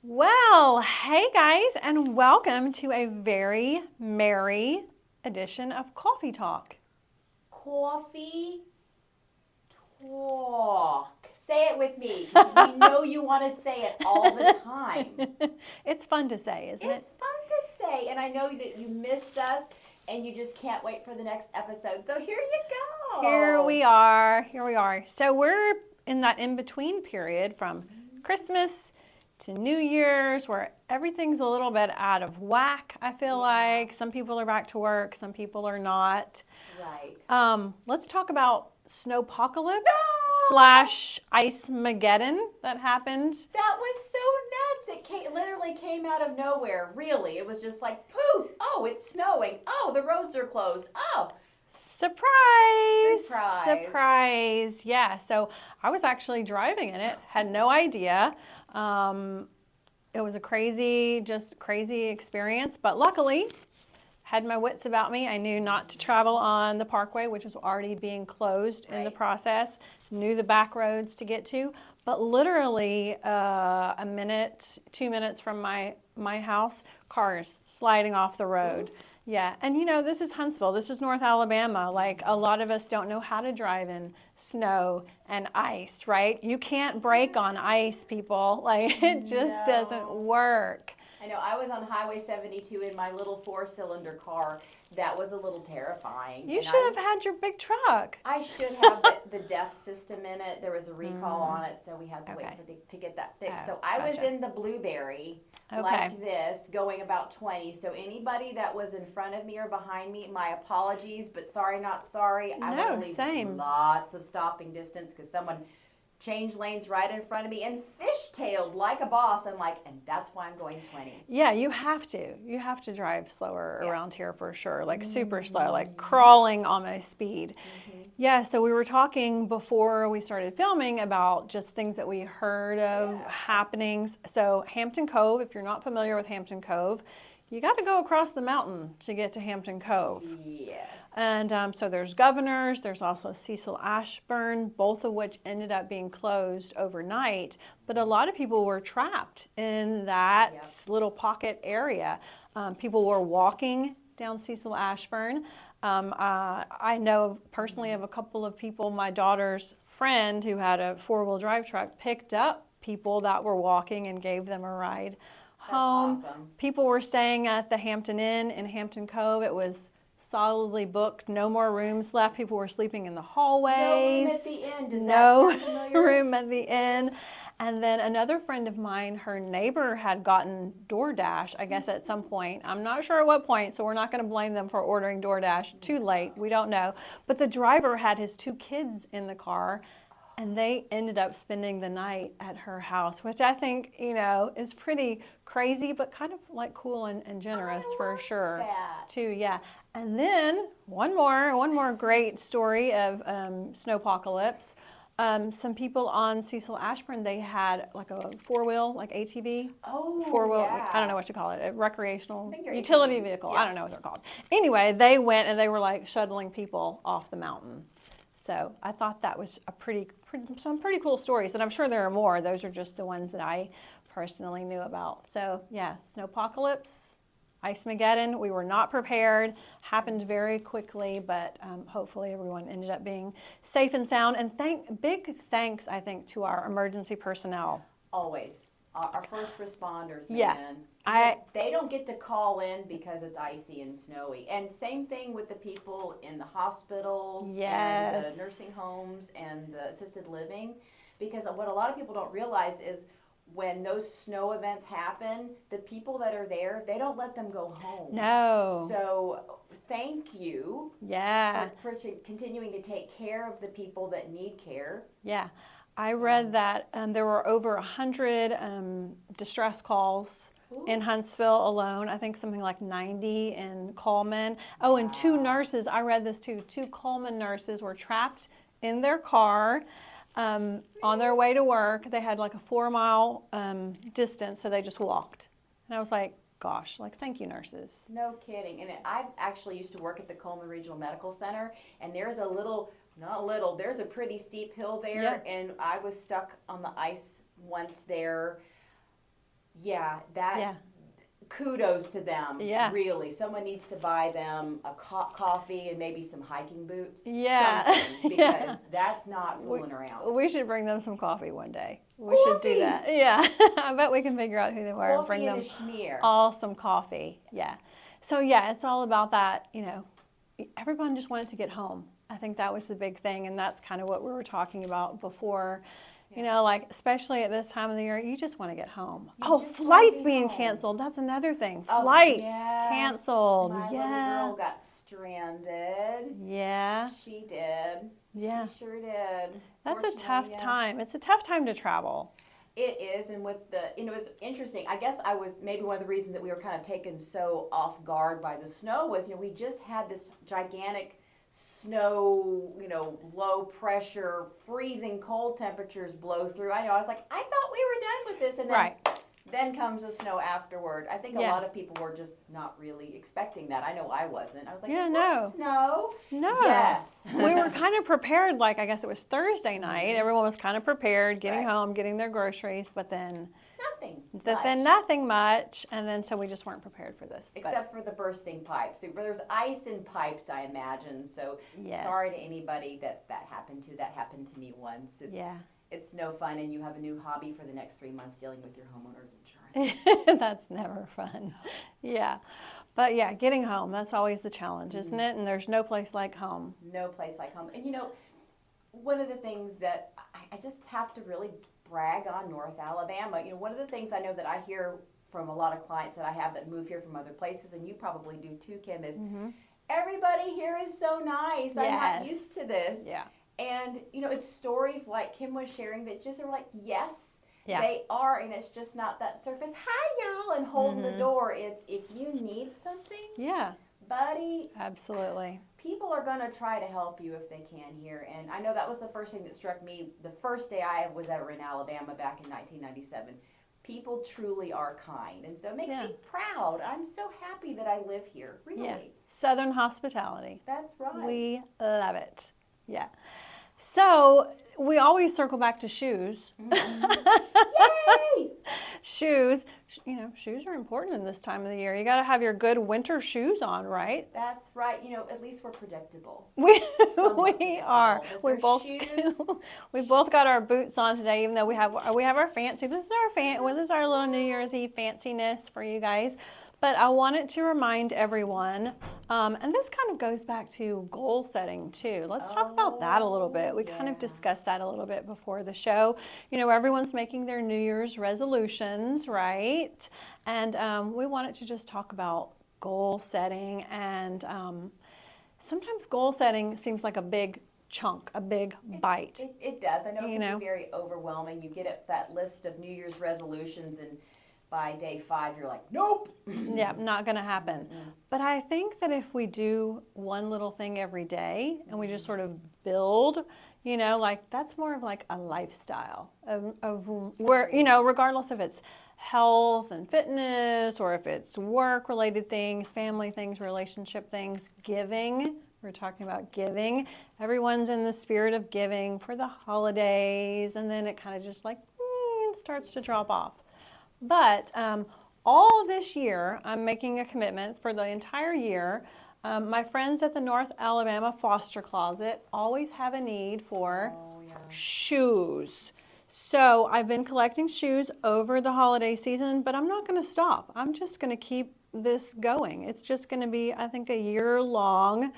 Well, hey guys, and welcome to a very merry edition of Coffee Talk. Coffee talk. Say it with me because we know you want to say it all the time. It's fun to say, isn't it? It's fun to say, and I know that you missed us and you just can't wait for the next episode. So here you Here go. we are. Here we are. So we're in that in-between period from Christmas to New Year's where everything's a little bit out of whack, I feel like. Some people are back to work, some people are not. Right. Let's talk about snowpocalypse No! slash ice mageddon that happened. That was so nuts. Literally came out of nowhere. Really. It was just like poof. Oh, it's snowing. Oh, the roads are closed. Oh, Surprise! surprise. Surprise! Yeah, so I was actually driving in it, had no idea. It was a just crazy experience, but luckily, had my wits about me. I knew not to travel on the parkway, which was already being closed in the Right. process, knew the back roads to get to, but literally a minute, 2 minutes from my house, cars sliding off the road. Oof. Yeah, and this is Huntsville. This is North Alabama. Like a lot of us don't know how to drive in snow and ice, right? You can't brake on ice, people. Like it just doesn't No. work. I know I was on Highway 72 in my little four-cylinder car. That was a little terrifying. You And should have had your big truck. I should have the DEF system in it. There was a recall on it, so we had to wait Okay. to get that fixed. Oh, So I was gotcha. in the Blueberry Okay. like this, going about 20. So anybody that was in front of me or behind me, my apologies, but sorry, not sorry. I No, want to leave same. lots of stopping distance because someone changed lanes right in front of me and fishtailed like a boss. I'm like, and that's why I'm going 20. Yeah, you have to. You have to drive slower Yeah. around here for sure, like super slow, like crawling almost speed. Yeah, so we were talking before we started filming about just things that we heard of Yeah. happenings. So Hampton Cove, if you're not familiar with Hampton Cove, you got to go across the mountain to get to Hampton Cove. Yes. And so there's Governors, there's also Cecil Ashburn, both of which ended up being closed overnight. But a lot of people were trapped in that Yep. little pocket area. People were walking down Cecil Ashburn. I know personally of a couple of people, my daughter's friend who had a four-wheel drive truck picked up people that were walking and gave them a ride home. That's awesome. People were staying at the Hampton Inn in Hampton Cove. It was solidly booked, no more rooms left. People were sleeping in the hallways. No room at the end. Does No that sound familiar? room at the inn. And then another friend of mine, her neighbor had gotten DoorDash, I guess at some point. I'm not sure at what point, so we're not going to blame them for ordering DoorDash too late. We don't know. But the driver had his two kids in the car, and they ended up spending the night at her house, which I think, is pretty crazy, but kind of like cool and generous for like sure, that. too. Yeah. And then one more great story of snowpocalypse. Some people on Cecil Ashburn, they had like a four-wheel, like ATV. Oh, Four-wheel, yeah. I don't know what you call it, a recreational I think they're utility ATVs. vehicle. Yeah. I don't know what they're called. Anyway, they went and they were like shuttling people off the mountain. So I thought that was some pretty cool stories, and I'm sure there are more. Those are just the ones that I personally knew about. So yeah, snowpocalypse, ice mageddon. We were not prepared. Happened very quickly, but hopefully everyone ended up being safe and sound. And big thanks, I think, to our emergency personnel. Always. Our first responders, man. Yeah. 'Cause they don't get to call in because it's icy and snowy. And same thing with the people in the hospitals and Yes. the nursing homes and the assisted living. Because what a lot of people don't realize is when those snow events happen, the people that are there, they don't let them go home. No. So thank you Yeah. for continuing to take care of the people that need care. Yeah. I read that there were over 100 distress calls in Huntsville alone. I think something like 90 in Coleman. Oh, and two nurses, I read this too, two Coleman nurses were trapped in their car on their way to work. They had like a 4-mile distance, so they just walked. And I was like, gosh, like, thank you, nurses. No kidding. And I actually used to work at the Coleman Regional Medical Center, and there's a little, not little, there's a pretty steep hill there, Yeah. and I was stuck on the ice once there. Yeah, that Yeah. kudos to them. Yeah. Really, someone needs to buy them a coffee and maybe some hiking boots. Yeah. Something, Yeah. because that's not fooling around. We should bring them some coffee one day. We should do Coffee! that. Yeah. I bet we can figure out who they were and bring Coffee and them a schmear. all some coffee. Yeah. So yeah, it's all about that, everyone just wanted to get home. I think that was the big thing, and that's kind of what we were talking about before. Like especially at this time of the year, you just want to get home. You Oh, just wanna flights be being home. canceled. That's another thing. Oh, Flights yes. canceled. My yeah. little girl got stranded. Yeah. She did. Yeah. She sure did. That's a Fortunately, tough yeah. time. It's a tough time to travel. It is, and with it's interesting. I guess I was maybe one of the reasons that we were kind of taken so off guard by the snow was, we just had this gigantic snow, low pressure, freezing cold temperatures blow through. I was like, I thought we were done with this, and then Right. then comes the snow afterward. I think a Yeah. lot of people were just not really expecting that. I know I wasn't. I was like, Yeah, "Is no. that snow?" No. Yes. We were kind of prepared, like I guess it was Thursday night. Everyone was kind of prepared, getting Right. home, getting their groceries, but then Nothing. nothing much, and then so we just weren't prepared for this. But Except for the bursting pipes. There's ice in pipes, I imagine. So Yeah. sorry to anybody that happened to. That happened to me once. It's no fun, and you have a new hobby for the next 3 months dealing with your homeowner's insurance. That's never fun. Yeah. But yeah, getting home, that's always the challenge, isn't it? And there's no place like home. No place like home. And one of the things that I just have to really brag on North Alabama. One of the things I know that I hear from a lot of clients that I have that move here from other places, and you probably do too, Kim, is everybody here is so nice. I'm not Yes. used to this. Yeah. And, it's stories like Kim was sharing that just are like, yes, Yeah. they are. And it's just not that surface, hi, y'all, and holding the door. It's if you need something, Yeah. buddy, Absolutely. people are going to try to help you if they can here. And I know that was the first thing that struck me the first day I was ever in Alabama back in 1997. People truly are kind. And so it makes Yeah. me proud. I'm so happy that I live here. Really. Yeah. Southern hospitality. That's right. We love it. Yeah. So we always circle back to shoes. Yay! Shoes, shoes are important in this time of the year. You got to have your good winter shoes on, right? That's right. At least we're predictable. We Somewhat we are. predictable. We With both their shoes. we both got our boots on today, even though we have our fancy. This is our little New Year's Eve fanciness for you guys. But I wanted to remind everyone, and this kind of goes back to goal setting too. Let's talk about that a little bit. We kind of yeah. discussed that a little bit before the show. Everyone's making their New Year's resolutions, right? And we wanted to just talk about goal setting. And sometimes goal setting seems like a big chunk, a big bite. It does. I know it You can know. be very overwhelming. You get that list of New Year's resolutions, and by day 5, you're like, nope. Yeah, not going to happen. But I think that if we do one little thing every day and we just sort of build, that's more of like a lifestyle of where, regardless if it's health and fitness or if it's work related things, family things, relationship things, giving. We're talking about giving. Everyone's in the spirit of giving for the holidays, and then it kind of just starts to drop off. But all this year, I'm making a commitment for the entire year. My friends at the North Alabama Foster Closet always have a need for shoes. So I've been collecting shoes over the holiday season, but I'm not going to stop. I'm just going to keep this going. It's just going to be, I think, a year long.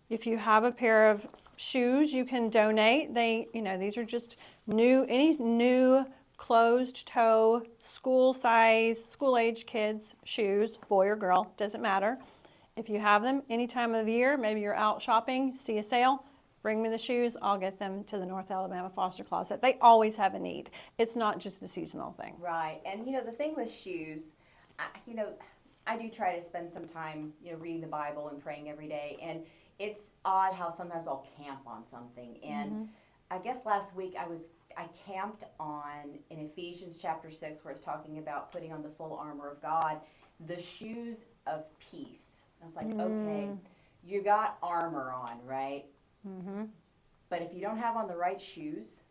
If you have a pair of shoes, you can donate. These are just any new closed toe, school size, school age kids shoes, boy or girl, doesn't matter. If you have them any time of the year, maybe you're out shopping, see a sale, bring me the shoes, I'll get them to the North Alabama Foster Closet. They always have a need. It's not just a seasonal thing. Right. And, the thing with shoes, I do try to spend some time, reading the Bible and praying every day. And it's odd how sometimes I'll camp on something. And I guess last week I camped on in Ephesians chapter 6, where it's talking about putting on the full armor of God, the shoes of peace. I was like, okay, you got armor on, right? But if you don't have on the right shoes,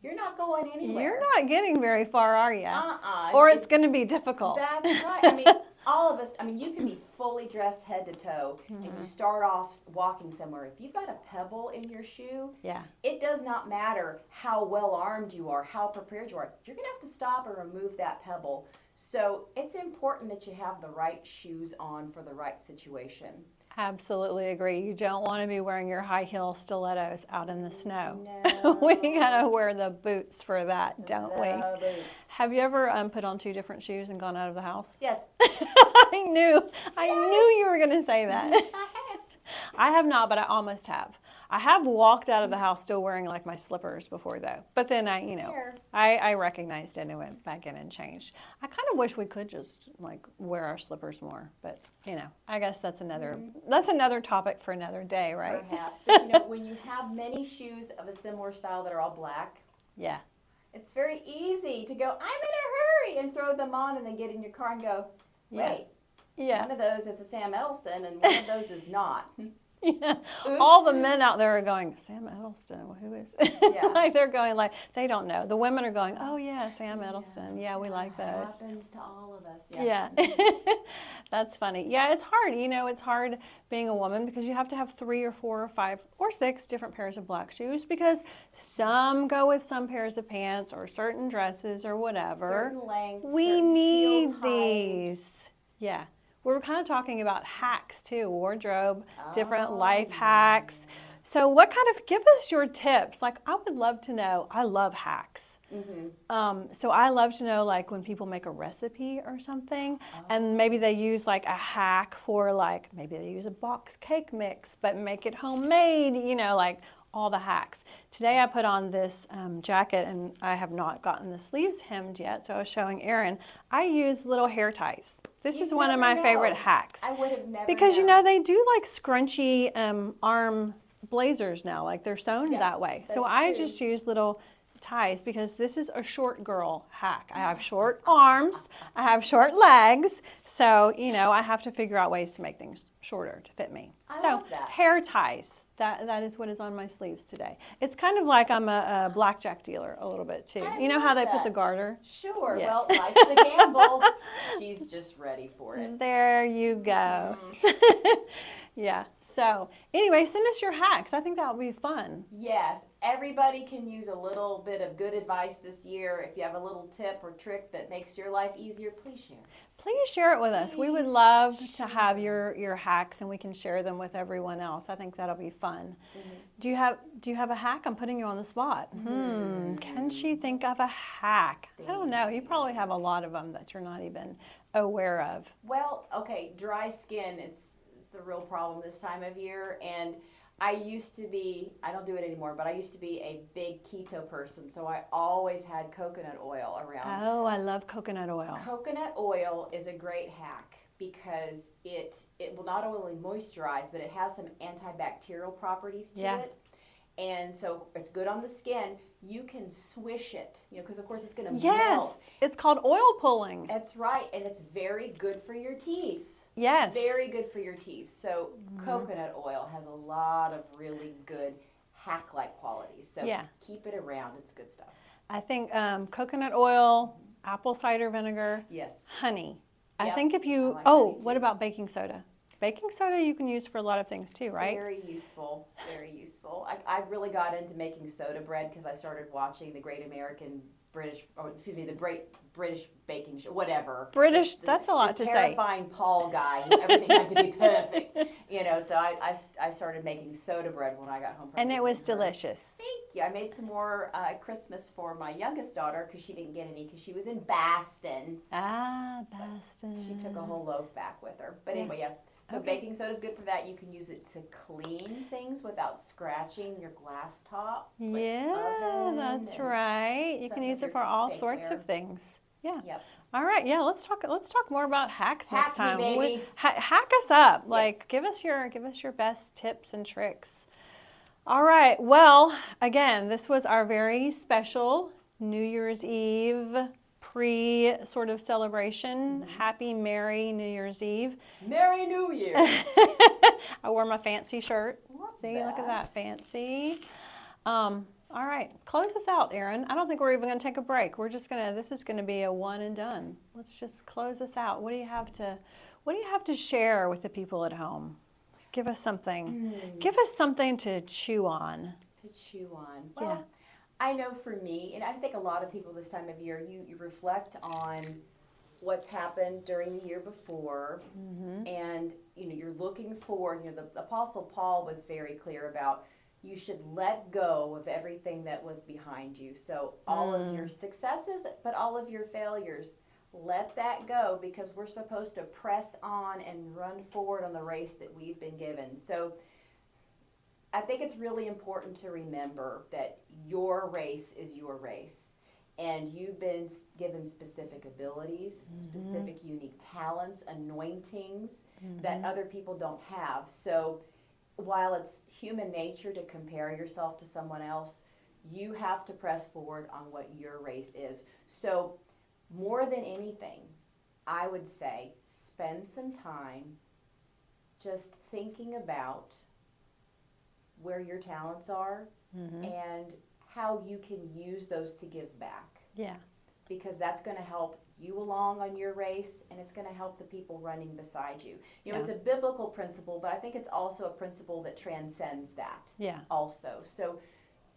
you're not going anywhere. You're not getting very far, are you? Uh-uh. Or it's going to be difficult. That's right. I mean, all of us, I mean, you can be fully dressed head to toe and you start off walking somewhere. If you've got a pebble in your shoe, Yeah. it does not matter how well armed you are, how prepared you are. You're going to have to stop and remove that pebble. So it's important that you have the right shoes on for the right situation. Absolutely agree. You don't want to be wearing your high heel stilettos out in the snow. No. We got to wear the boots for that, don't we? The boots. Have you ever put on 2 different shoes and gone out of the house? Yes. I knew you were going to say that. I have. I have not, but I almost have. I have walked out of the house still wearing like my slippers before though. But then Fair. I recognized it and went back in and changed. I kind of wish we could just like wear our slippers more, but I guess that's another topic for another day, right? Perhaps. But when you have many shoes of a similar style that are all black, Yeah. it's very easy to go, I'm in a hurry, and throw them on and then get in your car and go, wait, Yeah. one of those is a Sam Edelson and one of those is not. Yeah. Oops. All the men out there are going, Sam Edelson, well, who is Yeah. like they're going like they don't know. The women are going, oh yeah, Sam Edelson. Yeah, we like those. Happens to all of us. Yeah. That's funny. Yeah, it's hard. It's hard being a woman because you have to have 3 or 4 or 5 or 6 different pairs of black shoes because some go with some pairs of pants or certain dresses or whatever. Certain length, We certain need heel types. these. Yeah. We were kind of talking about hacks too, wardrobe, different Oh, life hacks. So give us your tips. Like I would love to know, I love hacks. So I love to know like when people make a recipe or something and maybe they use like a hack for like, maybe they use a box cake mix, but make it homemade, like all the hacks. Today I put on this jacket and I have not gotten the sleeves hemmed yet. So I was showing Erin, I use little hair ties. This is one of my favorite hacks. I would have never Because known. they do like scrunchy arm blazers now, like they're sewn Yeah, that way. So that's I true. just use little ties because this is a short girl hack. I have short arms, I have short legs, so I have to figure out ways to make things shorter to fit me. I So love that. hair ties, that is what is on my sleeves today. It's kind of like I'm a blackjack dealer a little bit too. I You know how they love put the that. garter? Sure. Yeah. Well, life's a gamble. She's just ready for it. There you go. Yeah. So anyway, send us your hacks. I think that would be fun. Yes, everybody can use a little bit of good advice this year. If you have a little tip or trick that makes your life easier, please share. Please share it with us. We would Please love to share. have your hacks and we can share them with everyone else. I think that'll be fun. Do you have a hack? I'm putting you on the spot. Can she think of a hack? I don't know. You probably have a lot of them that you're not even aware of. Well, okay, dry skin, it's a real problem this time of year. And I used to be, I don't do it anymore, but I used to be a big keto person. So I always had coconut oil around. Oh, I love coconut oil. Coconut oil is a great hack because it will not only moisturize, but it has some antibacterial properties to Yeah. it. And so it's good on the skin. You can swish it, because of course it's going to Yes, melt. it's called oil pulling. That's right, and it's very good for your teeth. Yes. Very good for your teeth. So coconut oil has a lot of really good hack-like qualities. So Yeah. keep it around. It's good stuff. I think coconut oil, apple cider vinegar, Yes. honey. I Yep, think if you, I like honey what too. about baking soda? Baking soda you can use for a lot of things too, right? Very useful. Very useful. I really got into making soda bread because I started watching the Great American British, the Great British Baking Show, whatever. British, that's a lot the to say. terrifying Paul guy, who everything had to be perfect. So I started making soda bread when I got home from And it was visiting her. delicious. Thank you. I made some more at Christmas for my youngest daughter because she didn't get any because she was in Boston. Ah, Boston. She took a whole loaf back with her. But anyway, yeah. So Okay. baking soda is good for that. You can use it to clean things without scratching your glass top. like Yeah, oven that's and right. You some can of use it your for all sorts bakeware. of things. Yeah. Yep. All right. Yeah. Let's talk more about hacks Hack next me, time. baby. Hack us up. Like, give us your best tips and tricks. All right. Well, again, this was our very special New Year's Eve pre sort of celebration. Happy Merry New Year's Eve. Merry New Year. I wore my fancy shirt. Love See, look at that. that fancy. All right, close us out, Erin. I don't think we're even going to take a break. This is going to be a one and done. Let's just close us out. What do you have to share with the people at home? Give us something. Give us something to chew on. To chew on. Yeah. Well, I know for me, and I think a lot of people this time of year, you reflect on what's happened during the year before, and you're looking forward. The Apostle Paul was very clear about you should let go of everything that was behind you. So all of your successes, but all of your failures, let that go, because we're supposed to press on and run forward on the race that we've been given. So I think it's really important to remember that your race is your race, and you've been given specific abilities, specific unique talents, anointings that other people don't have. So while it's human nature to compare yourself to someone else, you have to press forward on what your race is. So more than anything, I would say spend some time just thinking about where your talents are and how you can use those to give back. Yeah. Because that's going to help you along on your race, and it's going to help the people running beside you. It's a biblical principle, but I think it's also a principle that transcends that. Yeah. Also. So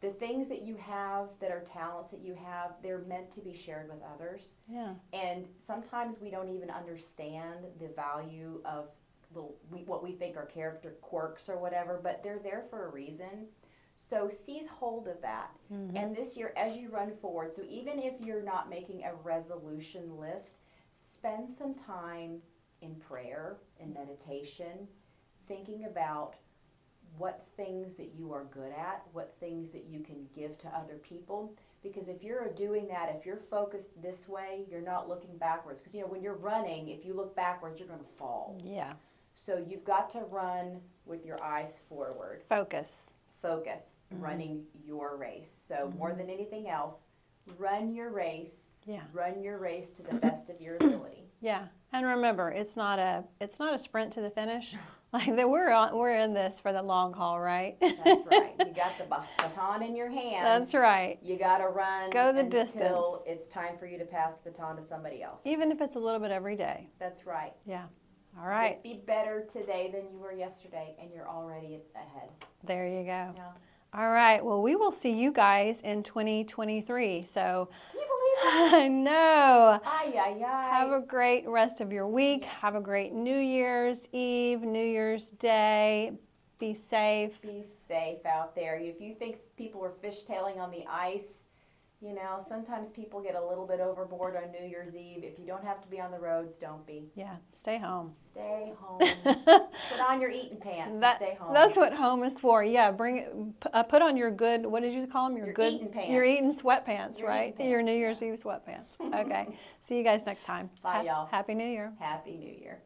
the things that you have that are talents that you have, they're meant to be shared with others. Yeah. And sometimes we don't even understand the value of what we think are character quirks or whatever, but they're there for a reason. So seize hold of that. And this year, as you run forward, so even if you're not making a resolution list, spend some time in prayer and meditation, thinking about what things that you are good at, what things that you can give to other people. Because if you're doing that, if you're focused this way, you're not looking backwards. Because, when you're running, if you look backwards, you're going to fall. Yeah. So you've got to run with your eyes forward. Focus. Running your race. So more than anything else, run your race. Yeah. Run your race to the best of your ability. Yeah. And remember, it's not a sprint to the finish. Like that we're in this for the long haul, right? That's right. You got the baton in your hand. That's right. You got to run. Go the until distance. It's time for you to pass the baton to somebody else. Even if it's a little bit every day. That's right. Yeah. All right. Just be better today than you were yesterday, and you're already ahead. There you go. Yeah. All right. Well, we will see you guys in 2023. So Can you believe it? I know. Ay, ay, ay. Have a great rest of your week. Have a great New Year's Eve, New Year's Day. Be safe. Be safe out there. If you think people are fishtailing on the ice, sometimes people get a little bit overboard on New Year's Eve. If you don't have to be on the roads, don't be. Yeah. Stay home. Stay home. Put on your eating pants and stay home. That's what home is for. Yeah. Put on your good, what did you call them? Your eating pants. Your eating sweatpants, Your right? eating Your pants, New Year's Eve sweatpants. Okay. See you guys next time. Bye, y'all. Happy New Year. Happy New Year.